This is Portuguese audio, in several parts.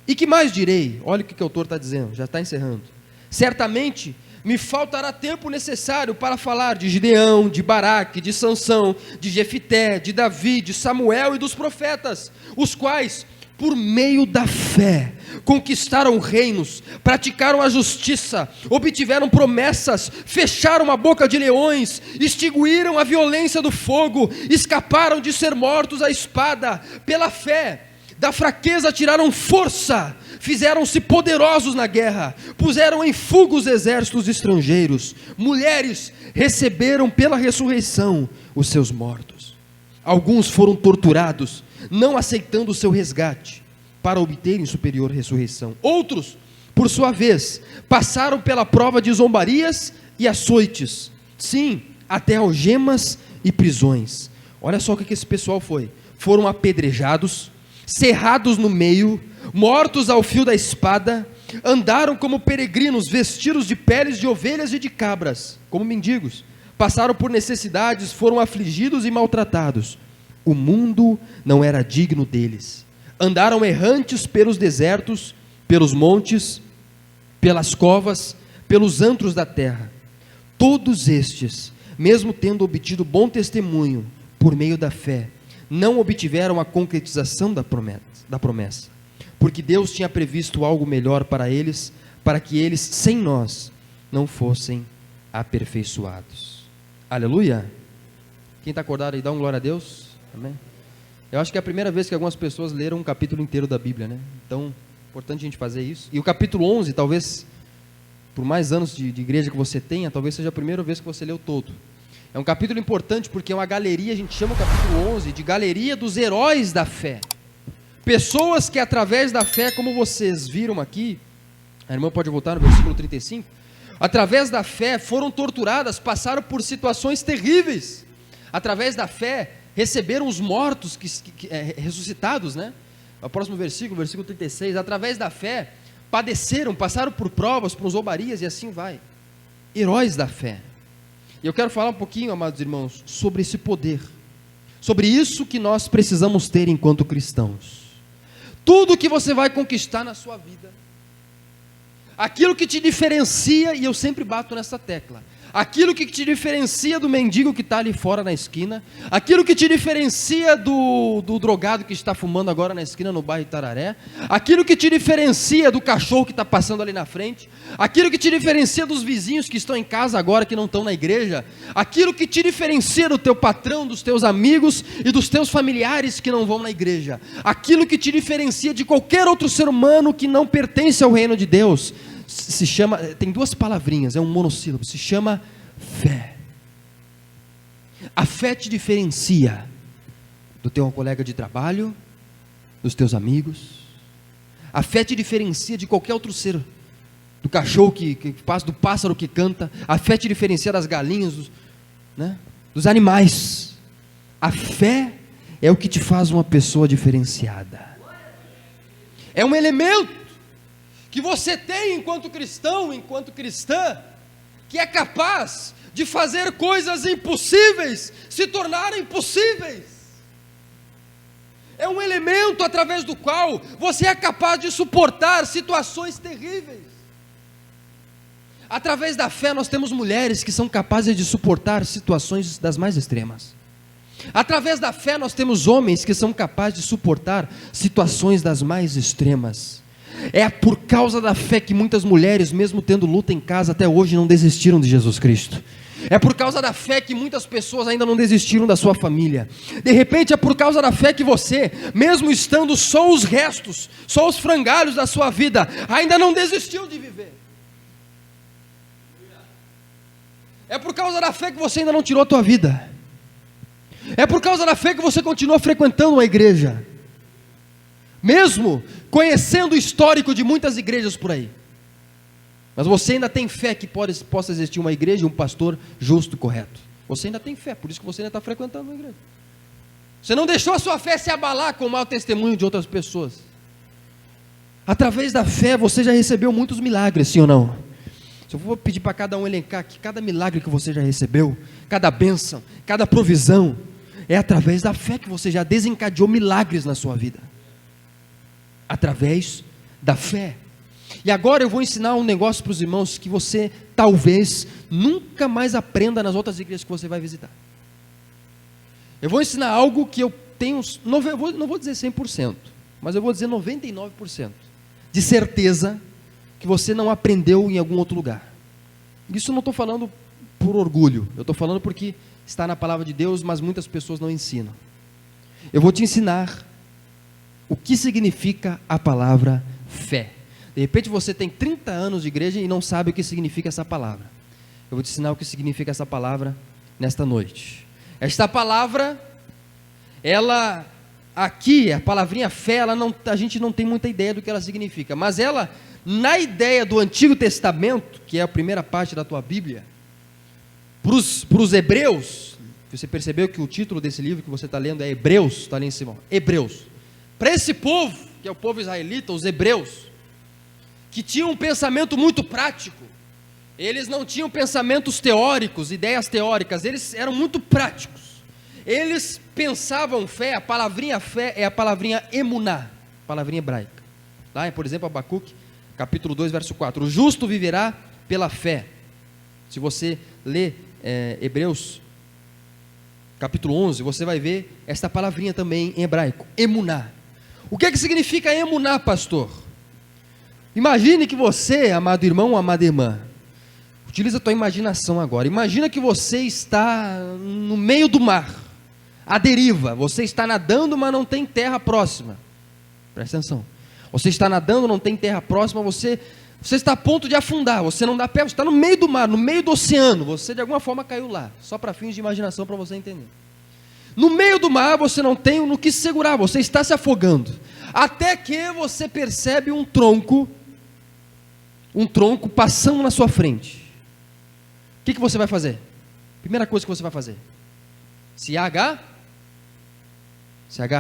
E que mais direi? Olha o que o autor está dizendo, já está encerrando. Certamente me faltará tempo necessário para falar de Gideão, de Baraque, de Sansão, de Jefité, de Davi, de Samuel e dos profetas, os quais, por meio da fé, conquistaram reinos, praticaram a justiça, obtiveram promessas, fecharam a boca de leões, extinguiram a violência do fogo, escaparam de ser mortos à espada. Pela fé, da fraqueza tiraram força, fizeram-se poderosos na guerra, puseram em fuga os exércitos estrangeiros. Mulheres receberam pela ressurreição os seus mortos. Alguns foram torturados, não aceitando o seu resgate, para obterem superior ressurreição. Outros, por sua vez, passaram pela prova de zombarias e açoites, sim, até algemas e prisões. Olha só o que esse pessoal foi: foram apedrejados, cerrados no meio, mortos ao fio da espada, andaram como peregrinos, vestidos de peles de ovelhas e de cabras, como mendigos, passaram por necessidades, foram afligidos e maltratados. O mundo não era digno deles. Andaram errantes pelos desertos, pelos montes, pelas covas, pelos antros da terra. Todos estes, mesmo tendo obtido bom testemunho por meio da fé, não obtiveram a concretização da promessa, porque Deus tinha previsto algo melhor para eles, para que eles, sem nós, não fossem aperfeiçoados. Aleluia! Quem está acordado aí, dá um glória a Deus. Amém? Eu acho que é a primeira vez que algumas pessoas leram um capítulo inteiro da Bíblia, né? Então, é importante a gente fazer isso. E o capítulo 11, talvez, por mais anos de igreja que você tenha, talvez seja a primeira vez que você leu todo. É um capítulo importante porque é uma galeria, a gente chama o capítulo 11 de galeria dos heróis da fé. Pessoas que através da fé, como vocês viram aqui, a irmã pode voltar no versículo 35, através da fé foram torturadas, passaram por situações terríveis. Através da fé receberam os mortos ressuscitados, né? O próximo versículo 36, através da fé padeceram, passaram por provas, por zombarias e assim vai. Heróis da fé. E eu quero falar um pouquinho, amados irmãos, sobre esse poder, sobre isso que nós precisamos ter enquanto cristãos. Tudo que você vai conquistar na sua vida, aquilo que te diferencia, e eu sempre bato nessa tecla, aquilo que te diferencia do mendigo que está ali fora na esquina, aquilo que te diferencia do drogado que está fumando agora na esquina no bairro Itararé, aquilo que te diferencia do cachorro que está passando ali na frente, aquilo que te diferencia dos vizinhos que estão em casa agora que não estão na igreja, aquilo que te diferencia do teu patrão, dos teus amigos e dos teus familiares que não vão na igreja, aquilo que te diferencia de qualquer outro ser humano que não pertence ao reino de Deus, se chama, tem duas palavrinhas, é um monossílabo, se chama fé. A fé te diferencia do teu colega de trabalho, dos teus amigos. A fé te diferencia de qualquer outro ser, do cachorro que passa, do pássaro que canta. A fé te diferencia das galinhas, dos animais. A fé é o que te faz uma pessoa diferenciada. É um elemento que você tem enquanto cristão, enquanto cristã, que é capaz de fazer coisas impossíveis se tornarem possíveis. É um elemento através do qual você é capaz de suportar situações terríveis. Através da fé nós temos mulheres que são capazes de suportar situações das mais extremas. Através da fé nós temos homens que são capazes de suportar situações das mais extremas. É por causa da fé que muitas mulheres, mesmo tendo luta em casa, até hoje não desistiram de Jesus Cristo. É por causa da fé que muitas pessoas ainda não desistiram da sua família. De repente é por causa da fé que você, mesmo estando só os restos, só os frangalhos da sua vida, ainda não desistiu de viver. É por causa da fé que você ainda não tirou a tua vida. É por causa da fé que você continua frequentando uma igreja, mesmo conhecendo o histórico de muitas igrejas por aí. Mas você ainda tem fé que possa existir uma igreja e um pastor justo e correto. Você ainda tem fé, por isso que você ainda está frequentando uma igreja. Você não deixou a sua fé se abalar com o mau testemunho de outras pessoas. Através da fé você já recebeu muitos milagres, sim ou não? Se eu for pedir para cada um elencar aqui, cada milagre que você já recebeu, cada bênção, cada provisão, é através da fé que você já desencadeou milagres na sua vida. Através da fé. E agora eu vou ensinar um negócio para os irmãos que você talvez nunca mais aprenda nas outras igrejas que você vai visitar. Eu vou ensinar algo que eu tenho, não vou dizer 100%, mas eu vou dizer 99% de certeza que você não aprendeu em algum outro lugar. Isso eu não estou falando por orgulho, eu estou falando porque está na palavra de Deus, mas muitas pessoas não ensinam. Eu vou te ensinar o que significa a palavra fé. De repente você tem 30 anos de igreja e não sabe o que significa essa palavra. Eu vou te ensinar o que significa essa palavra nesta noite. Esta palavra, ela, aqui, a palavrinha fé, a gente não tem muita ideia do que ela significa, mas ela, na ideia do Antigo Testamento, que é a primeira parte da tua Bíblia, para os hebreus, você percebeu que o título desse livro que você está lendo é Hebreus, está ali em cima, Hebreus. Para esse povo, que é o povo israelita, os hebreus, que tinham um pensamento muito prático, eles não tinham pensamentos teóricos, ideias teóricas, eles eram muito práticos. Eles pensavam fé, a palavrinha fé é a palavrinha emuná, palavrinha hebraica. Lá, por exemplo, Abacuque, capítulo 2, verso 4, o justo viverá pela fé. Se você ler Hebreus, capítulo 11, você vai ver esta palavrinha também em hebraico, emuná. O que significa emuná, pastor? Imagine que você, amado irmão ou amada irmã, utiliza a tua imaginação agora, imagina que você está no meio do mar, à deriva, você está nadando, mas não tem terra próxima, presta atenção, você está nadando, não tem terra próxima, você está a ponto de afundar, você não dá pé, você está no meio do mar, no meio do oceano, você de alguma forma caiu lá, só para fins de imaginação, para você entender. No meio do mar você não tem no que se segurar, você está se afogando, até que você percebe um tronco passando na sua frente. O que você vai fazer? Primeira coisa que você vai fazer, se agarrar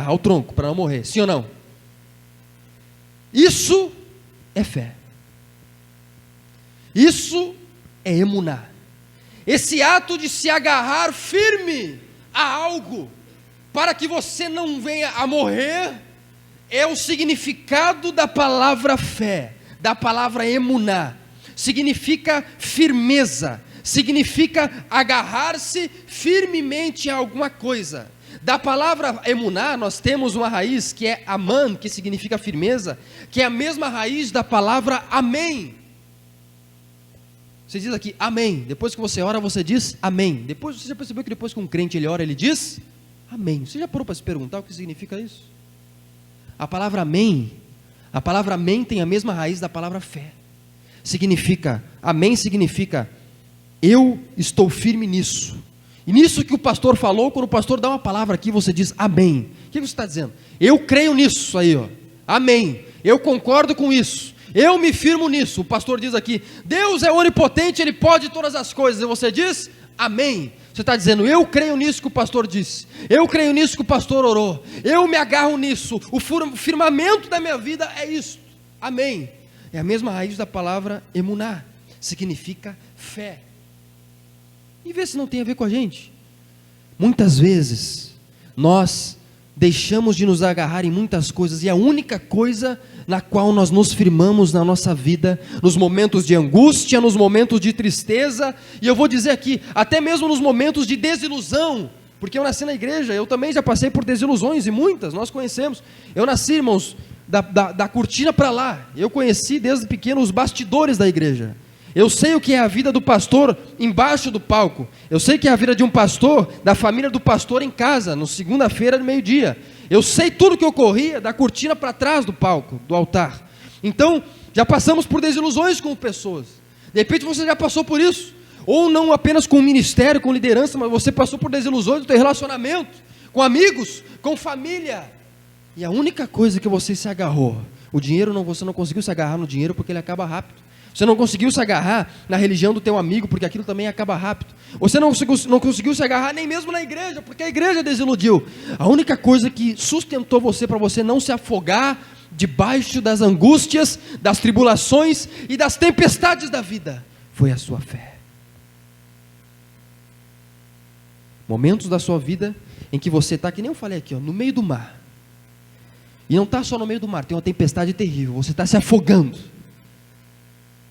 ao tronco para não morrer, sim ou não? Isso é fé, isso é emuná, esse ato de se agarrar firme a algo, para que você não venha a morrer, é o significado da palavra fé, da palavra emuná. Significa firmeza, significa agarrar-se firmemente a alguma coisa. Da palavra emuná nós temos uma raiz que é aman, que significa firmeza, que é a mesma raiz da palavra amém. Você diz aqui amém, depois que você ora você diz amém. Depois você já percebeu que depois que um crente ele ora ele diz amém. Você já parou para se perguntar o que significa isso? A palavra amém tem a mesma raiz da palavra fé. Amém significa eu estou firme nisso. E nisso que o pastor falou, quando o pastor dá uma palavra aqui, você diz amém. O que você está dizendo? Eu creio nisso aí, ó. Amém. Eu concordo com isso. Eu me firmo nisso. O pastor diz aqui, Deus é onipotente, Ele pode todas as coisas. E você diz amém. Você está dizendo, eu creio nisso que o pastor disse, eu creio nisso que o pastor orou, eu me agarro nisso, o firmamento da minha vida é isso, amém. É a mesma raiz da palavra emuná, significa fé. E vê se não tem a ver com a gente. Muitas vezes nós deixamos de nos agarrar em muitas coisas, e a única coisa na qual nós nos firmamos na nossa vida, nos momentos de angústia, nos momentos de tristeza, e eu vou dizer aqui, até mesmo nos momentos de desilusão, porque eu nasci na igreja, eu também já passei por desilusões, e muitas, nós conhecemos. Eu nasci, irmãos, da cortina para lá, eu conheci desde pequeno os bastidores da igreja. Eu sei o que é a vida do pastor embaixo do palco. Eu sei que é a vida de um pastor, da família do pastor em casa, no segunda-feira de meio-dia. Eu sei tudo que ocorria da cortina para trás do palco, do altar. Então, já passamos por desilusões com pessoas. De repente você já passou por isso. Ou não apenas com o ministério, com liderança, mas você passou por desilusões do teu relacionamento, com amigos, com família. E a única coisa que você se agarrou, o dinheiro, você não conseguiu se agarrar no dinheiro porque ele acaba rápido. Você não conseguiu se agarrar na religião do teu amigo, porque aquilo também acaba rápido. Você não conseguiu se agarrar nem mesmo na igreja, porque a igreja desiludiu. A única coisa que sustentou você, para você não se afogar debaixo das angústias, das tribulações e das tempestades da vida, foi a sua fé. Momentos da sua vida em que você está, que nem eu falei aqui, ó, no meio do mar. E não está só no meio do mar, tem uma tempestade terrível, você está se afogando.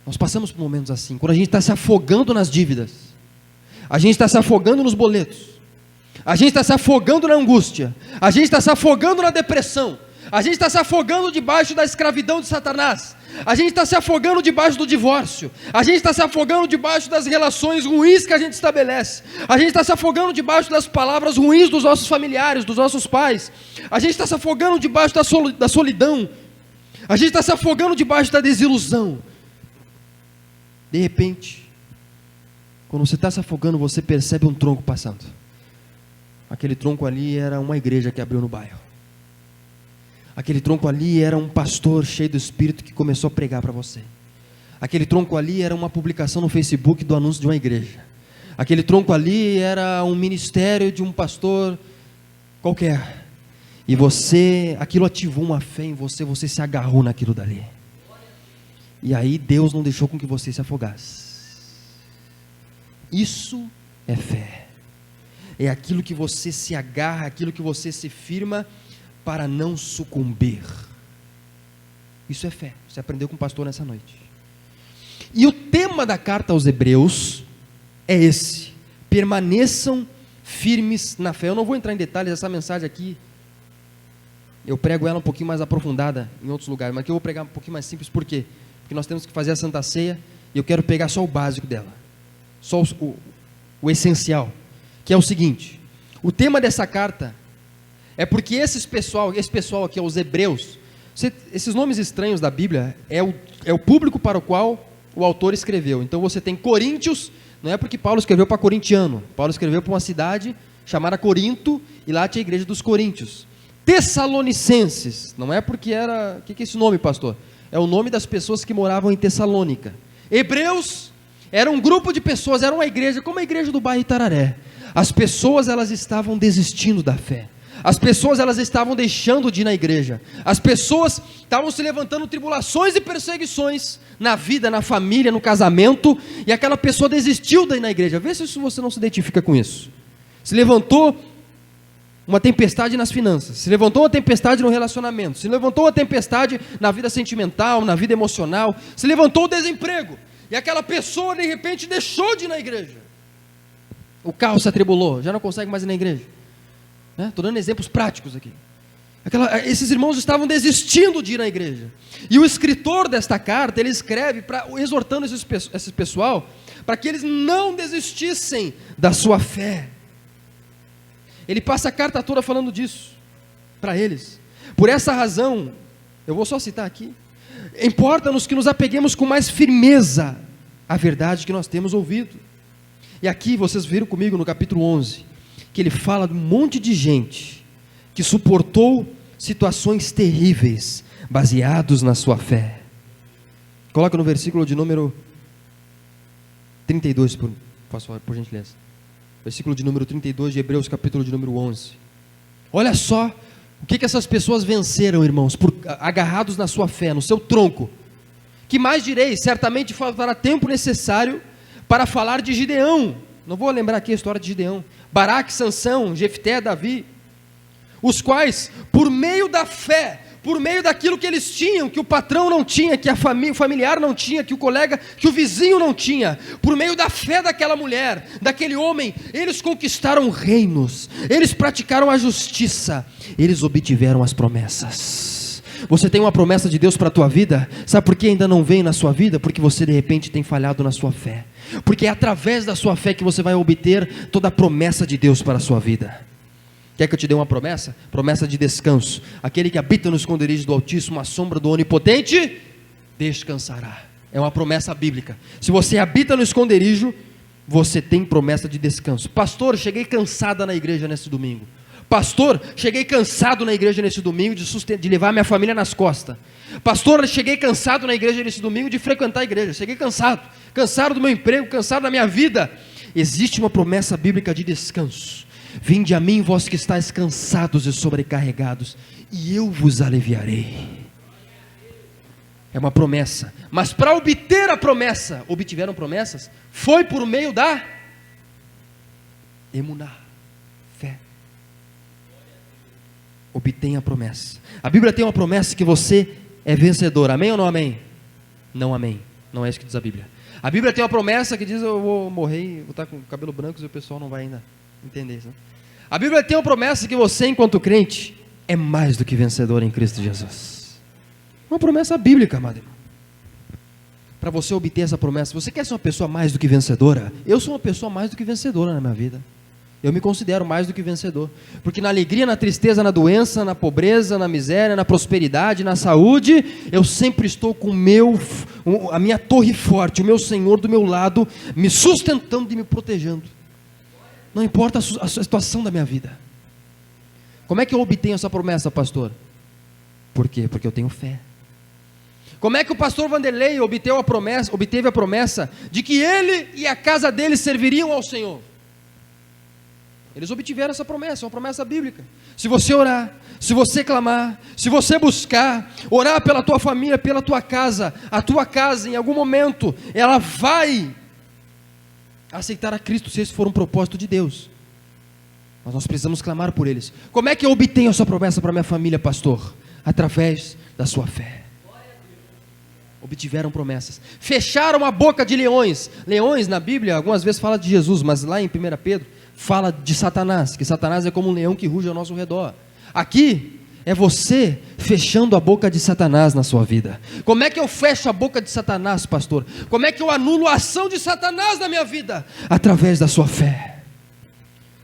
Nós passamos por momentos assim, quando a gente está se afogando nas dívidas, a gente está se afogando nos boletos, a gente está se afogando na angústia, a gente está se afogando na depressão, a gente está se afogando debaixo da escravidão de Satanás, a gente está se afogando debaixo do divórcio, a gente está se afogando debaixo das relações ruins que a gente estabelece, a gente está se afogando debaixo das palavras ruins dos nossos familiares, dos nossos pais, a gente está se afogando debaixo da solidão, a gente está se afogando debaixo da desilusão. De repente, quando você está se afogando, você percebe um tronco passando. Aquele tronco ali era uma igreja que abriu no bairro. Aquele tronco ali era um pastor cheio do Espírito que começou a pregar para você. Aquele tronco ali era uma publicação no Facebook do anúncio de uma igreja. Aquele tronco ali era um ministério de um pastor qualquer. E você, aquilo ativou uma fé em você, você se agarrou naquilo dali. E aí Deus não deixou com que você se afogasse. Isso é fé. É aquilo que você se agarra, aquilo que você se firma para não sucumbir. Isso é fé. Você aprendeu com o pastor nessa noite. E o tema da carta aos Hebreus é esse: permaneçam firmes na fé. Eu não vou entrar em detalhes, essa mensagem aqui eu prego ela um pouquinho mais aprofundada em outros lugares, mas aqui eu vou pregar um pouquinho mais simples. Por quê? Porque nós temos que fazer a Santa Ceia e eu quero pegar só o básico dela, só o essencial, que é o seguinte: o tema dessa carta é porque esse pessoal aqui, os hebreus, esses nomes estranhos da Bíblia, é o público para o qual o autor escreveu. Então você tem Coríntios, não é porque Paulo escreveu para corintiano, Paulo escreveu para uma cidade chamada Corinto, e lá tinha a igreja dos coríntios. Tessalonicenses, não é porque era, o que é esse nome, pastor? É o nome das pessoas que moravam em Tessalônica. Hebreus era um grupo de pessoas, era uma igreja, como a igreja do bairro Itararé. As pessoas, elas estavam desistindo da fé. As pessoas, elas estavam deixando de ir na igreja. As pessoas estavam se levantando tribulações e perseguições na vida, na família, no casamento, e aquela pessoa desistiu de ir na igreja. Vê se você não se identifica com isso. Se levantou uma tempestade nas finanças, se levantou uma tempestade no relacionamento, se levantou uma tempestade na vida sentimental, na vida emocional, se levantou o desemprego, e aquela pessoa de repente deixou de ir na igreja. O carro se atribulou, já não consegue mais ir na igreja. Estou dando exemplos práticos aqui. Esses irmãos estavam desistindo de ir na igreja, e o escritor desta carta, ele escreve exortando esse pessoal, para que eles não desistissem da sua fé. Ele passa a carta toda falando disso, para eles. Por essa razão, eu vou só citar aqui, importa-nos que nos apeguemos com mais firmeza à verdade que nós temos ouvido. E aqui vocês viram comigo no capítulo 11, que ele fala de um monte de gente que suportou situações terríveis, baseados na sua fé. Coloca no versículo de número 32, por gentileza. Versículo de número 32 de Hebreus, capítulo de número 11. Olha só o que essas pessoas venceram, irmãos, agarrados na sua fé, no seu tronco. Que mais direi? Certamente faltará tempo necessário para falar de Gideão. Não vou lembrar aqui a história de Gideão. Baraque, Sansão, Jefté, Davi, os quais, por meio da fé, por meio daquilo que eles tinham, que o patrão não tinha, que o familiar não tinha, que o colega, que o vizinho não tinha, por meio da fé daquela mulher, daquele homem, eles conquistaram reinos, eles praticaram a justiça, eles obtiveram as promessas. Você tem uma promessa de Deus para a tua vida? Sabe por que ainda não vem na sua vida? Porque você de repente tem falhado na sua fé, porque é através da sua fé que você vai obter toda a promessa de Deus para a sua vida. Quer que eu te dê uma promessa? Promessa de descanso. Aquele que habita no esconderijo do Altíssimo, à sombra do Onipotente, descansará. É uma promessa bíblica. Se você habita no esconderijo, você tem promessa de descanso. Pastor, cheguei cansada na igreja nesse domingo. Pastor, cheguei cansado na igreja nesse domingo de levar minha família nas costas. Pastor, cheguei cansado na igreja nesse domingo de frequentar a igreja. Cheguei cansado do meu emprego, cansado da minha vida. Existe uma promessa bíblica de descanso. Vinde a mim, vós que estáis cansados e sobrecarregados, e eu vos aliviarei. É uma promessa. Mas para obter a promessa, obtiveram promessas, foi por meio da emuná, fé. obtenha a promessa. A Bíblia tem uma promessa que você é vencedor, amém ou não amém? Não amém, não é isso que diz a Bíblia. A Bíblia tem uma promessa que diz: eu vou morrer e vou estar com cabelo branco, e o pessoal não vai ainda entender isso, né? A Bíblia tem uma promessa que você, enquanto crente, é mais do que vencedor em Cristo Jesus. Uma promessa bíblica, amado irmão. Para você obter essa promessa, você quer ser uma pessoa mais do que vencedora? Eu sou uma pessoa mais do que vencedora na minha vida. Eu me considero mais do que vencedor, porque na alegria, na tristeza, na doença, na pobreza, na miséria, na prosperidade, na saúde, eu sempre estou com a minha torre forte, o meu Senhor do meu lado, me sustentando e me protegendo. Não importa a situação da minha vida. Como é que eu obtenho essa promessa, pastor? Por quê? Porque eu tenho fé. Como é que o pastor Vanderlei obteve a promessa de que ele e a casa dele serviriam ao Senhor? Eles obtiveram essa promessa, uma promessa bíblica. Se você orar, se você clamar, se você buscar, orar pela tua família, pela tua casa, a tua casa em algum momento, ela vai aceitar a Cristo, se esse for um propósito de Deus. Mas nós precisamos clamar por eles. Como é que eu obtenho essa promessa para minha família, pastor? Através da sua fé. Obtiveram promessas. Fecharam a boca de leões. Leões na Bíblia, algumas vezes fala de Jesus, mas lá em 1 Pedro, fala de Satanás, que Satanás é como um leão que ruge ao nosso redor. Aqui, é você fechando a boca de Satanás na sua vida. Como é que eu fecho a boca de Satanás, pastor? Como é que eu anulo a ação de Satanás na minha vida? Através da sua fé.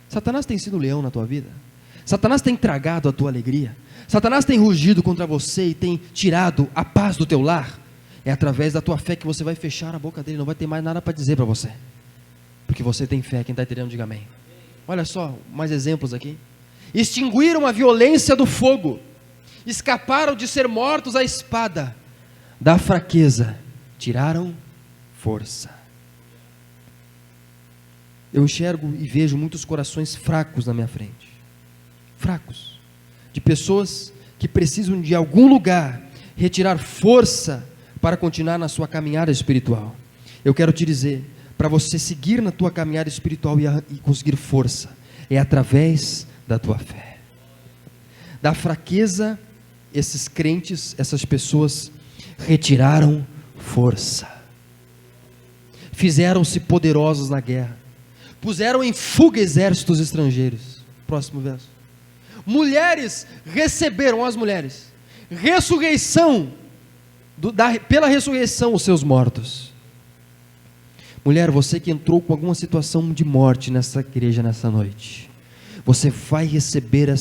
Satanás tem sido leão na tua vida? Satanás tem tragado a tua alegria? Satanás tem rugido contra você e tem tirado a paz do teu lar? É através da tua fé que você vai fechar a boca dele, não vai ter mais nada para dizer para você. Porque você tem fé. Quem está entendendo, diga amém. Olha só, mais exemplos aqui. Extinguiram a violência do fogo, escaparam de ser mortos à espada, da fraqueza tiraram força. Eu enxergo e vejo muitos corações fracos na minha frente, fracos, de pessoas que precisam de algum lugar retirar força para continuar na sua caminhada espiritual. Eu quero te dizer, para você seguir na tua caminhada espiritual e conseguir força, é através da tua fé. Da fraqueza, esses crentes, essas pessoas retiraram força, fizeram-se poderosos na guerra, puseram em fuga exércitos estrangeiros. Próximo verso. Mulheres receberam, as mulheres, ressurreição, pela ressurreição os seus mortos. Mulher, você que entrou com alguma situação de morte nessa igreja nessa noite, você vai receber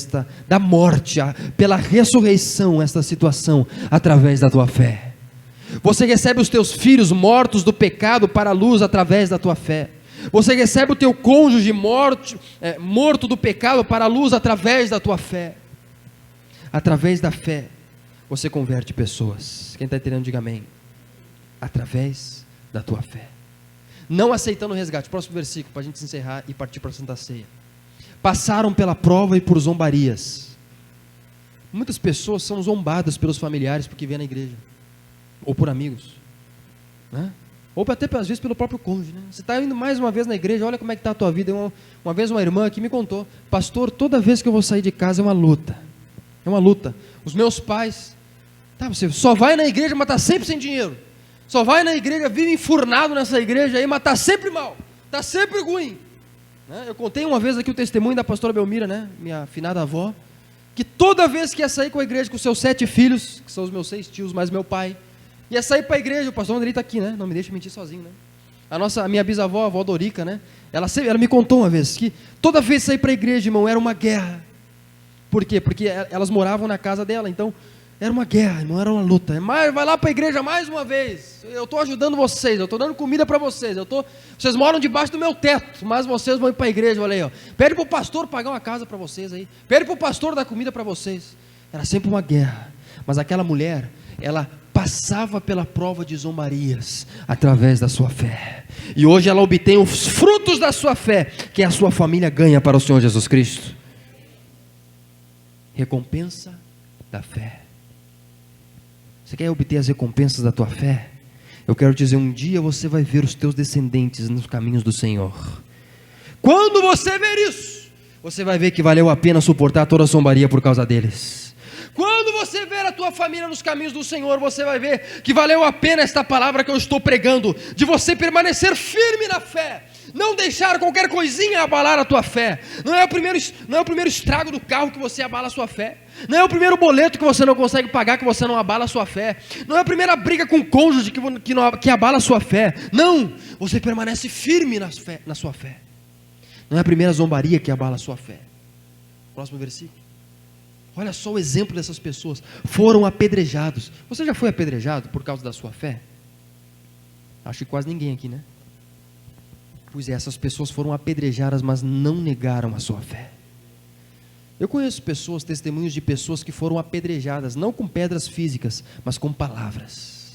da morte, pela ressurreição, esta situação, através da tua fé. Você recebe os teus filhos mortos do pecado para a luz, através da tua fé. Você recebe o teu cônjuge morto do pecado para a luz, através da tua fé. Através da fé, você converte pessoas. Quem está entendendo, diga amém. Através da tua fé. Não aceitando o resgate. Próximo versículo, para a gente encerrar e partir para a Santa Ceia. Passaram pela prova e por zombarias. Muitas pessoas são zombadas pelos familiares porque vêm na igreja, ou por amigos, né? Ou até às vezes pelo próprio cônjuge, né? Você está indo mais uma vez na igreja, olha como é que está a tua vida. Uma vez uma irmã aqui me contou: pastor, toda vez que eu vou sair de casa é uma luta. É uma luta. Os meus pais, você só vai na igreja, mas está sempre sem dinheiro. Só vai na igreja, vive enfurnado nessa igreja aí, mas está sempre mal, está sempre ruim. Eu contei uma vez aqui o testemunho da pastora Belmira, né? Minha afinada avó, que toda vez que ia sair com a igreja com seus 7 filhos, que são os meus 6 tios, mais meu pai, ia sair para a igreja. O pastor Andrei está aqui, né? Não me deixa mentir sozinho, né? A minha bisavó, a avó Dorica, né? Ela me contou uma vez que toda vez que sair para a igreja, irmão, era uma guerra. Por quê? Porque elas moravam na casa dela, então era uma guerra, irmão, era uma luta. Mas vai lá para a igreja mais uma vez. Eu estou ajudando vocês, eu estou dando comida para vocês. Vocês moram debaixo do meu teto, mas vocês vão ir para a igreja. Olha aí, ó. Pede para o pastor pagar uma casa para vocês aí. Pede para o pastor dar comida para vocês. Era sempre uma guerra. Mas aquela mulher, ela passava pela prova de zombarias através da sua fé. E hoje ela obtém os frutos da sua fé, que a sua família ganha para o Senhor Jesus Cristo. Recompensa da fé. Você quer obter as recompensas da tua fé? Eu quero dizer, um dia você vai ver os teus descendentes nos caminhos do Senhor. Quando você ver isso, você vai ver que valeu a pena suportar toda a zombaria por causa deles. Quando você ver a tua família nos caminhos do Senhor, você vai ver que valeu a pena esta palavra que eu estou pregando, de você permanecer firme na fé, não deixar qualquer coisinha abalar a tua fé. Não é o primeiro estrago do carro que você abala a sua fé, não é o primeiro boleto que você não consegue pagar que você não abala a sua fé, não é a primeira briga com o cônjuge que abala a sua fé. Não, você permanece firme na sua fé. Não é a primeira zombaria que abala a sua fé. Próximo versículo. Olha só o exemplo dessas pessoas. Foram apedrejados. Você já foi apedrejado por causa da sua fé? Acho que quase ninguém aqui, né? Pois é, essas pessoas foram apedrejadas, mas não negaram a sua fé. Eu conheço pessoas, testemunhos de pessoas que foram apedrejadas, não com pedras físicas, mas com palavras.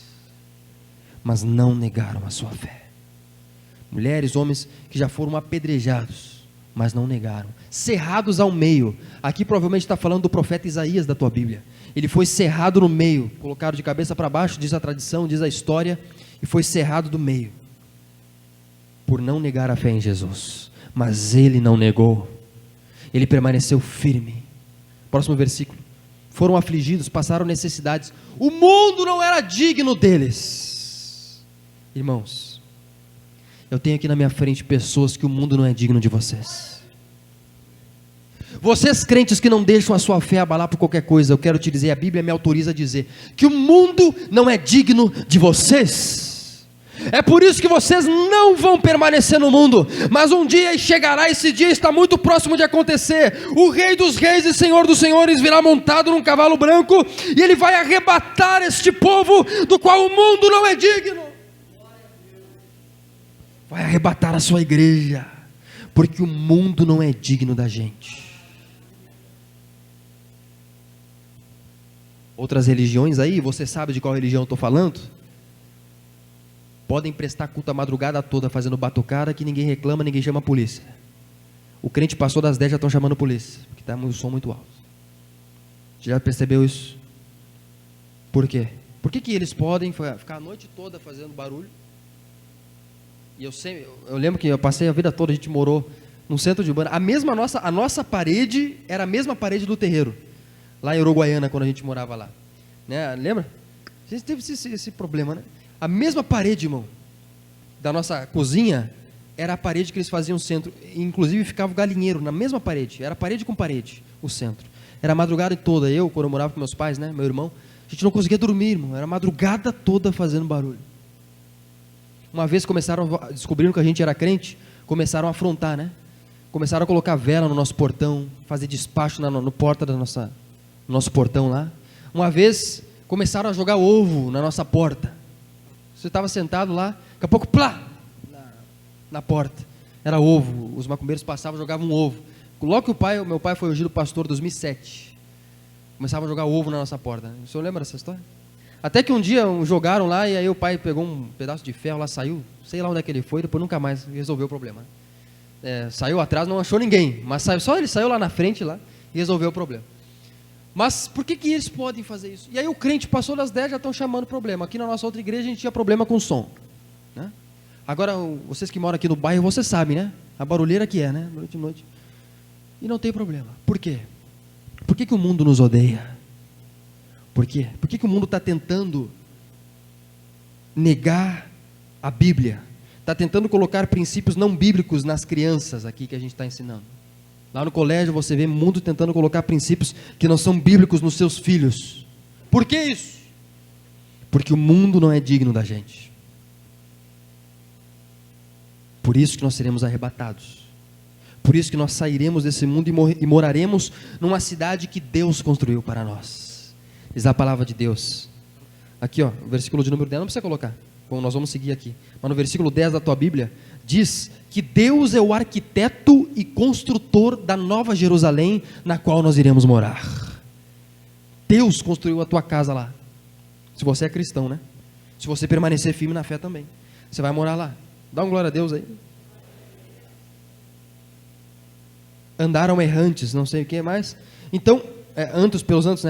Mas não negaram a sua fé. Mulheres, homens que já foram apedrejados, mas não negaram, cerrados ao meio. Aqui provavelmente está falando do profeta Isaías da tua Bíblia. Ele foi cerrado no meio, colocado de cabeça para baixo, diz a tradição, diz a história, e foi cerrado do meio, por não negar a fé em Jesus. Mas ele não negou, ele permaneceu firme. Próximo versículo. Foram afligidos, passaram necessidades, o mundo não era digno deles. Irmãos, eu tenho aqui na minha frente pessoas que o mundo não é digno de vocês. Vocês crentes que não deixam a sua fé abalar por qualquer coisa, eu quero te dizer, a Bíblia me autoriza a dizer, que o mundo não é digno de vocês. É por isso que vocês não vão permanecer no mundo, mas um dia chegará, esse dia está muito próximo de acontecer, o Rei dos Reis e Senhor dos Senhores virá montado num cavalo branco, e ele vai arrebatar este povo, do qual o mundo não é digno. Vai arrebatar a sua igreja, porque o mundo não é digno da gente. Outras religiões aí, você sabe de qual religião eu estou falando? Podem prestar culto a madrugada toda fazendo batucada, que ninguém reclama, ninguém chama a polícia. O crente passou das 10, já estão chamando a polícia, porque está o som muito alto. Você já percebeu isso? Por quê? Por que eles podem ficar a noite toda fazendo barulho? E eu lembro que eu passei a vida toda, a gente morou num centro de Urbana, a nossa parede era a mesma parede do terreiro, lá em Uruguaiana, quando a gente morava lá, né? Lembra? A gente teve esse problema, né? A mesma parede, irmão, da nossa cozinha, era a parede que eles faziam o centro, inclusive ficava o galinheiro na mesma parede, era parede com parede, o centro. Era a madrugada toda, quando eu morava com meus pais, né, meu irmão, a gente não conseguia dormir, irmão, era a madrugada toda fazendo barulho. Uma vez descobriram que a gente era crente, começaram a afrontar, né? Começaram a colocar vela no nosso portão, fazer despacho no porta do nosso portão lá. Uma vez começaram a jogar ovo na nossa porta. Você estava sentado lá, daqui a pouco, plá, na porta. Era ovo, os macumbeiros passavam e jogavam um ovo. Logo que meu pai foi ungido pastor em 2007, começavam a jogar ovo na nossa porta. O senhor lembra dessa história? Até que um dia jogaram lá, e aí o pai pegou um pedaço de ferro lá, saiu, sei lá onde é que ele foi, depois nunca mais resolveu o problema. Saiu atrás, não achou ninguém, mas ele saiu lá na frente lá, e resolveu o problema. Mas por que eles podem fazer isso? E aí o crente passou das 10, já estão chamando problema. Aqui na nossa outra igreja a gente tinha problema com som, né? Agora, vocês que moram aqui no bairro, vocês sabem, né? A barulheira que é, né? Noite e noite. E não tem problema. Por quê? Por que o mundo nos odeia? Por quê? Por que o mundo está tentando negar a Bíblia? Está tentando colocar princípios não bíblicos nas crianças aqui que a gente está ensinando. Lá no colégio você vê o mundo tentando colocar princípios que não são bíblicos nos seus filhos. Por que isso? Porque o mundo não é digno da gente. Por isso que nós seremos arrebatados. Por isso que nós sairemos desse mundo e moraremos numa cidade que Deus construiu para nós. Diz a palavra de Deus. Aqui, ó, o versículo de número 10, não precisa colocar, nós vamos seguir aqui. Mas no versículo 10 da tua Bíblia, diz que Deus é o arquiteto e construtor da nova Jerusalém, na qual nós iremos morar. Deus construiu a tua casa lá. Se você é cristão, né? Se você permanecer firme na fé também, você vai morar lá. Dá uma glória a Deus aí. Andaram errantes, não sei o que mais. Então,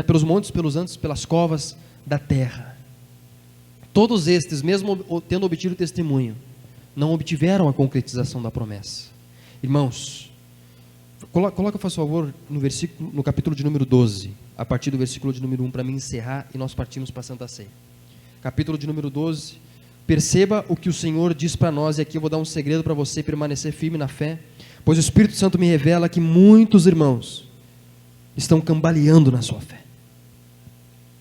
pelos montes, pelos antos, pelas covas da terra. Todos estes, mesmo tendo obtido testemunho, não obtiveram a concretização da promessa. Irmãos, Coloca, por favor, no capítulo de número 12, a partir do versículo de número 1, para mim encerrar e nós partimos para a Santa Ceia. Capítulo de número 12, perceba o que o Senhor diz para nós, e aqui eu vou dar um segredo para você permanecer firme na fé, pois o Espírito Santo me revela que muitos irmãos estão cambaleando na sua fé.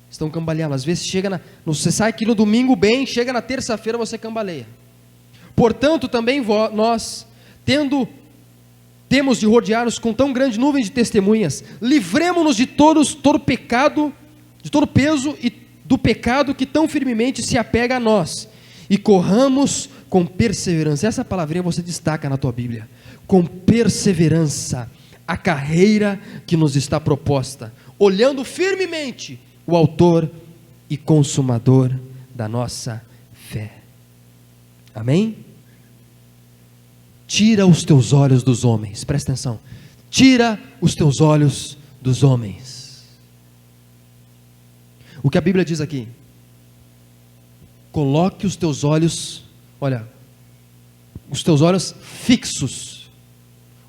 Estão cambaleando, às vezes você sai aqui no domingo bem, chega na terça-feira você cambaleia. Portanto, também nós, temos de rodear-nos com tão grande nuvem de testemunhas, livremo-nos de todo pecado, de todo peso e do pecado que tão firmemente se apega a nós, e corramos com perseverança. Essa palavrinha você destaca na tua Bíblia, com perseverança, a carreira que nos está proposta, olhando firmemente o autor e consumador da nossa fé. Amém? Tira os teus olhos dos homens, presta atenção, tira os teus olhos dos homens. O que a Bíblia diz aqui? Coloque os teus olhos, os teus olhos fixos,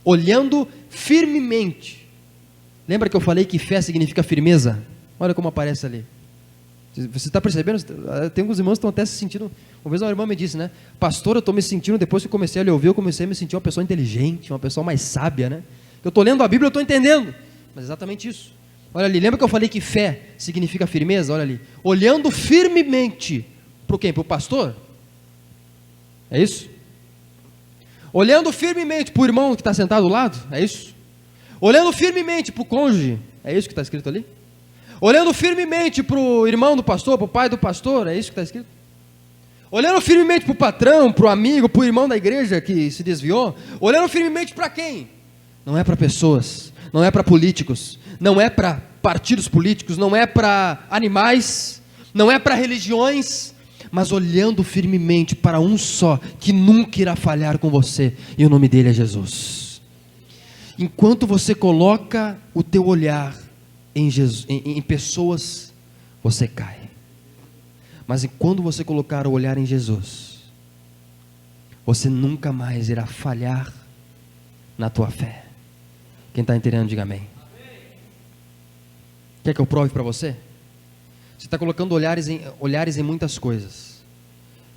olhando firmemente. Lembra que eu falei que fé significa firmeza? Olha como aparece ali. Você está percebendo? Tem alguns irmãos que estão até se sentindo. Uma vez uma irmã me disse, né? Pastor, eu estou me sentindo, depois que eu comecei a lhe ouvir, eu comecei a me sentir uma pessoa inteligente, uma pessoa mais sábia, né? Eu estou lendo a Bíblia, eu estou entendendo. Mas é exatamente isso. Olha ali, lembra que eu falei que fé significa firmeza? Olha ali. Olhando firmemente. Para quem? Para o pastor? É isso? Olhando firmemente para o irmão que está sentado ao lado? É isso? Olhando firmemente para o cônjuge? É isso que está escrito ali? Olhando firmemente para o irmão do pastor, para o pai do pastor? É isso que está escrito? Olhando firmemente para o patrão, para o amigo, para o irmão da igreja que se desviou? Olhando firmemente para quem? Não é para pessoas, não é para políticos, não é para partidos políticos, não é para animais, não é para religiões, mas olhando firmemente para um só, que nunca irá falhar com você, e o nome dele é Jesus. Enquanto você coloca o teu olhar em pessoas, você cai. Mas quando você colocar o olhar em Jesus, você nunca mais irá falhar na tua fé. Quem está entendendo, diga amém. Quer que eu prove para você? Você está colocando olhares em muitas coisas.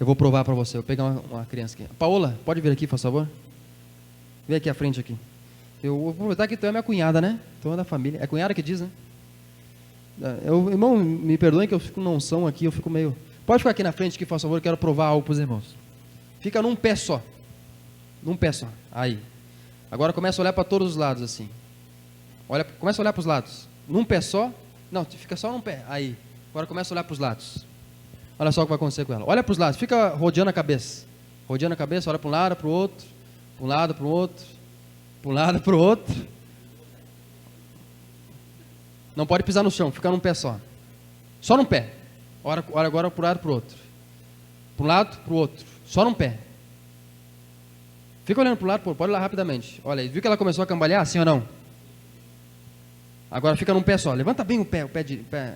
Eu vou provar para você. Eu vou pegar uma criança aqui. Paola, pode vir aqui, por favor? Vem aqui à frente aqui. Eu vou aproveitar que tu é minha cunhada, né? Tu é da família. É cunhada que diz, né? Irmão, me perdoem que eu fico não unção aqui, eu fico meio... Pode ficar aqui na frente aqui, por favor, eu quero provar algo para os irmãos. Fica num pé só. Num pé só. Aí. Agora começa a olhar para todos os lados assim. Começa a olhar para os lados. Num pé só. Não, fica só num pé. Aí. Agora começa a olhar para os lados. Olha só o que vai acontecer com ela. Olha para os lados, fica rodeando a cabeça. Rodeando a cabeça, olha para um lado, para o outro. Para um lado, para o outro. Para um lado, para o outro. Não pode pisar no chão, fica num pé só. Só num pé. Olha agora para um lado, para o outro. Para um lado, para o outro. Só num pé. Fica olhando para o lado, pode olhar rapidamente. Olha aí, viu que ela começou a cambalear, sim ou não? Agora fica num pé só. Levanta bem o pé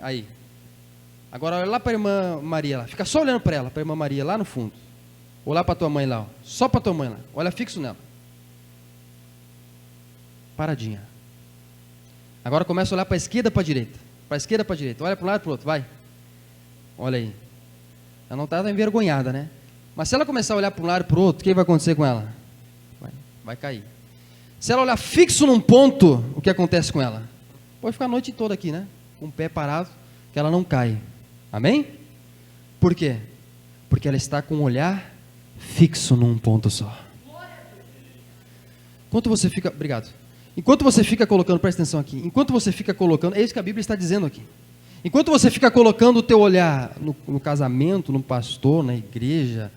aí. Agora olha lá para a irmã Maria lá. Fica só olhando para ela, para a irmã Maria lá no fundo. Ou lá para a tua mãe lá. Ó. Só para a tua mãe lá. Olha fixo nela. Paradinha. Agora começa a olhar para a esquerda, para a direita. Para a esquerda, para a direita. Olha para um lado, para o outro. Vai. Olha aí. Ela não está envergonhada, né? Mas se ela começar a olhar para um lado e para o outro, o que vai acontecer com ela? Vai cair. Se ela olhar fixo num ponto, o que acontece com ela? Pode ficar a noite toda aqui, né? Com o pé parado, que ela não cai. Amém? Por quê? Porque ela está com o olhar fixo num ponto só. Enquanto você fica... Obrigado. Enquanto você fica colocando, presta atenção aqui, enquanto você fica colocando, é isso que a Bíblia está dizendo aqui. Enquanto você fica colocando o teu olhar no casamento, no pastor, na igreja,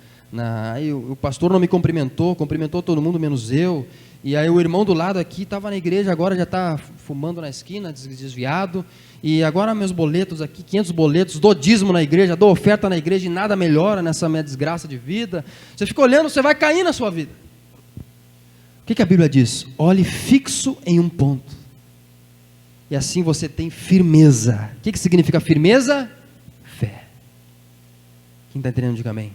aí o pastor não me cumprimentou todo mundo menos eu, e aí o irmão do lado aqui estava na igreja, agora já está fumando na esquina, desviado, e agora meus boletos aqui, 500 boletos, dou dízimo na igreja, dou oferta na igreja e nada melhora nessa minha desgraça de vida. Você fica olhando, você vai cair na sua vida. O que a Bíblia diz? Olhe fixo em um ponto. E assim você tem firmeza. O que significa firmeza? Fé. Quem está entendendo, diga amém.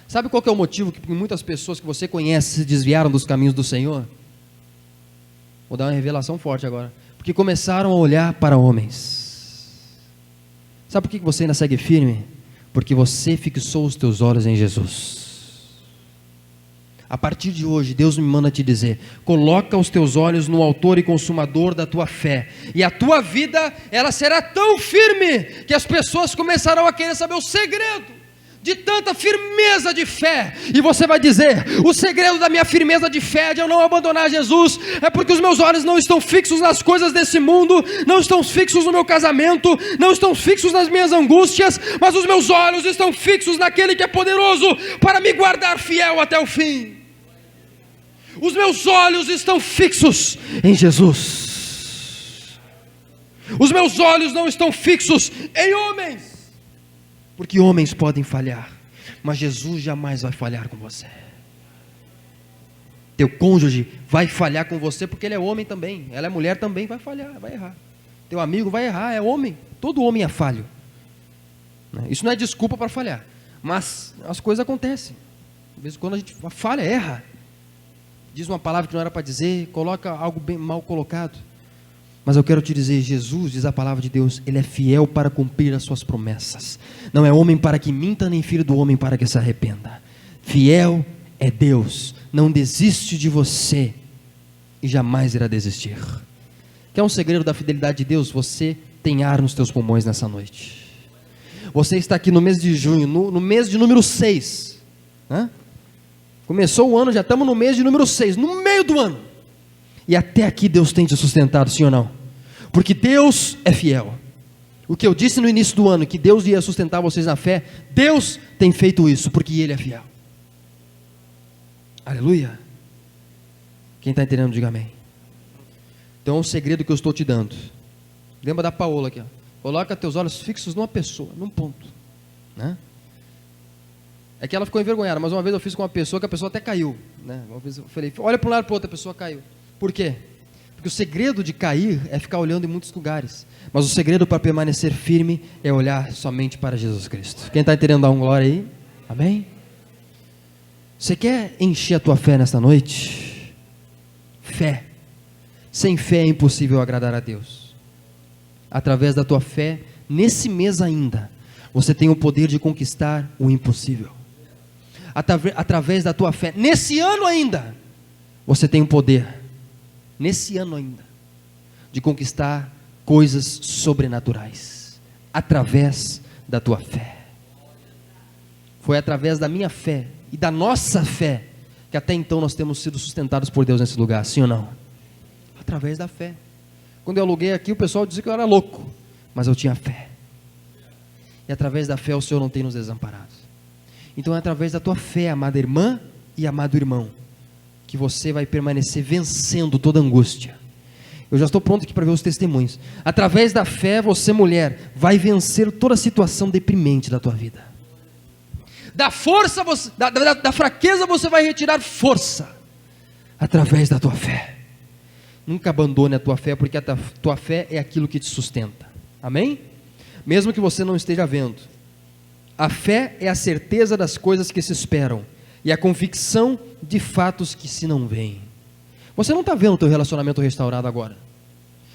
Sabe qual que é o motivo que muitas pessoas que você conhece se desviaram dos caminhos do Senhor? Vou dar uma revelação forte agora. Porque começaram a olhar para homens. Sabe por que você ainda segue firme? Porque você fixou os teus olhos em Jesus. A partir de hoje, Deus me manda te dizer: coloca os teus olhos no autor e consumador da tua fé, e a tua vida, ela será tão firme, que as pessoas começarão a querer saber o segredo de tanta firmeza de fé, e você vai dizer: o segredo da minha firmeza de fé, de eu não abandonar Jesus, é porque os meus olhos não estão fixos nas coisas desse mundo, não estão fixos no meu casamento, não estão fixos nas minhas angústias, mas os meus olhos estão fixos naquele que é poderoso para me guardar fiel até o fim. Os meus olhos estão fixos em Jesus. Os meus olhos não estão fixos em homens, porque homens podem falhar, mas Jesus jamais vai falhar com você. Teu cônjuge vai falhar com você, porque ele é homem também, ela é mulher também, vai falhar, vai errar. Teu amigo vai errar, é homem, todo homem é falho. Isso não é desculpa para falhar, mas as coisas acontecem. De vez em quando a gente falha, erra, diz uma palavra que não era para dizer, coloca algo bem mal colocado. Mas eu quero te dizer, Jesus, diz a palavra de Deus, Ele é fiel para cumprir as suas promessas. Não é homem para que minta, nem filho do homem para que se arrependa. Fiel é Deus, não desiste de você e jamais irá desistir. Quer um segredo da fidelidade de Deus? Você tem ar nos teus pulmões nessa noite. Você está aqui no mês de junho, no mês de número 6. Começou o ano, já estamos no mês de número 6, no meio do ano. E até aqui Deus tem te sustentado, sim ou não? Porque Deus é fiel. O que eu disse no início do ano, que Deus ia sustentar vocês na fé, Deus tem feito isso, porque Ele é fiel. Aleluia. Quem está entendendo, diga amém. Então é um segredo que eu estou te dando. Lembra da Paola aqui, ó. Coloca teus olhos fixos numa pessoa, num ponto, né? É que ela ficou envergonhada, mas uma vez eu fiz com uma pessoa que a pessoa até caiu, né? Uma vez eu falei, olha para um lado para o outro, a pessoa caiu. Por quê? Porque o segredo de cair é ficar olhando em muitos lugares, mas o segredo para permanecer firme é olhar somente para Jesus Cristo. Quem está entendendo, dá um glória aí? Amém? Você quer encher a tua fé nesta noite? Fé. Sem fé é impossível agradar a Deus. Através da tua fé, nesse mês ainda, você tem o poder de conquistar o impossível. Através da tua fé, nesse ano ainda, você tem o poder, nesse ano ainda, de conquistar coisas sobrenaturais, através da tua fé. Foi através da minha fé e da nossa fé, que até então nós temos sido sustentados por Deus nesse lugar, sim ou não? Através da fé. Quando eu aluguei aqui, o pessoal dizia que eu era louco, mas eu tinha fé. E através da fé o Senhor não tem nos desamparado. Então é através da tua fé, amada irmã e amado irmão, que você vai permanecer vencendo toda angústia. Eu já estou pronto aqui para ver os testemunhos. Através da fé, você, mulher, vai vencer toda situação deprimente da tua vida. Da força, da fraqueza você vai retirar força, através da tua fé. Nunca abandone a tua fé, porque a tua fé é aquilo que te sustenta. Amém? Mesmo que você não esteja vendo. A fé é a certeza das coisas que se esperam e a convicção de fatos que se não veem. Você não está vendo o teu relacionamento restaurado agora.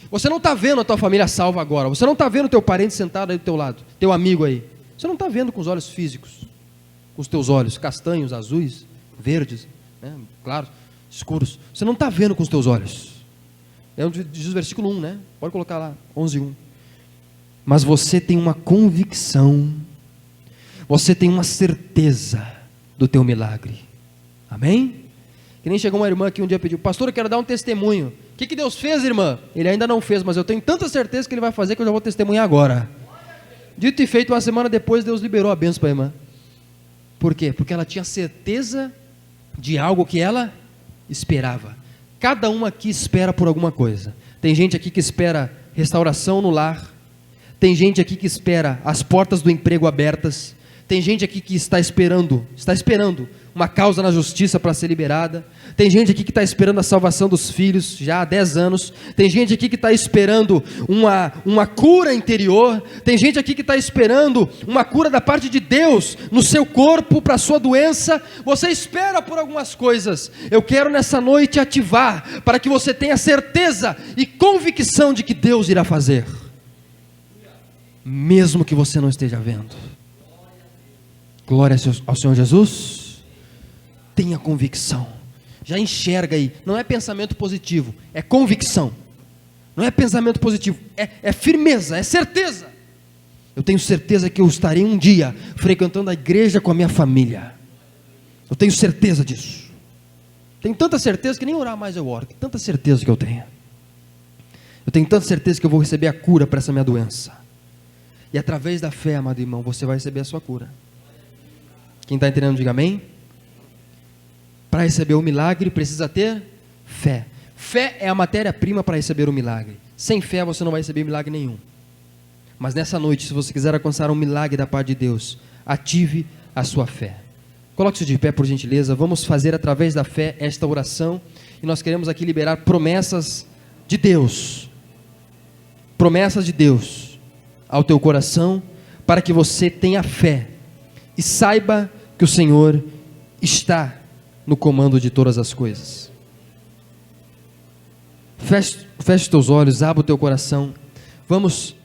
Você não está vendo a tua família salva agora. Você não está vendo o teu parente sentado aí do teu lado, teu amigo aí. Você não está vendo com os olhos físicos, com os teus olhos castanhos, azuis, verdes, né, claros, escuros. Você não está vendo com os teus olhos. É onde diz o versículo 1, né? Pode colocar lá, 11:1. Mas você tem uma convicção, você tem uma certeza do teu milagre. Amém? Que nem chegou uma irmã aqui um dia e pediu: pastor, eu quero dar um testemunho. O que Deus fez, irmã? Ele ainda não fez, mas eu tenho tanta certeza que Ele vai fazer que eu já vou testemunhar agora. Dito e feito, uma semana depois Deus liberou a bênção para a irmã. Por quê? Porque ela tinha certeza de algo que ela esperava. Cada um aqui espera por alguma coisa. Tem gente aqui que espera restauração no lar. Tem gente aqui que espera as portas do emprego abertas. Tem gente aqui que está esperando uma causa na justiça para ser liberada. Tem gente aqui que está esperando a salvação dos filhos já há 10 anos. Tem gente aqui que está esperando uma cura interior. Tem gente aqui que está esperando uma cura da parte de Deus no seu corpo para a sua doença. Você espera por algumas coisas. Eu quero nessa noite ativar para que você tenha certeza e convicção de que Deus irá fazer, mesmo que você não esteja vendo. Glória ao Senhor Jesus. Tenha convicção, já enxerga aí, não é pensamento positivo, é convicção, não é pensamento positivo, é firmeza, é certeza. Eu tenho certeza que eu estarei um dia frequentando a igreja com a minha família, eu tenho certeza disso, tenho tanta certeza que nem orar mais eu oro, que tanta certeza que eu tenho tanta certeza que eu vou receber a cura para essa minha doença, e através da fé, amado irmão, você vai receber a sua cura. Quem está entendendo, diga amém. Para receber o milagre precisa ter fé. Fé é a matéria-prima para receber o milagre. Sem fé você não vai receber milagre nenhum. Mas nessa noite, se você quiser alcançar um milagre da parte de Deus, ative a sua fé. Coloque-se de pé, por gentileza. Vamos fazer através da fé esta oração. E nós queremos aqui liberar promessas de Deus. Promessas de Deus ao teu coração, para que você tenha fé e saiba que o Senhor está no comando de todas as coisas. Feche teus olhos, abra o teu coração. Vamos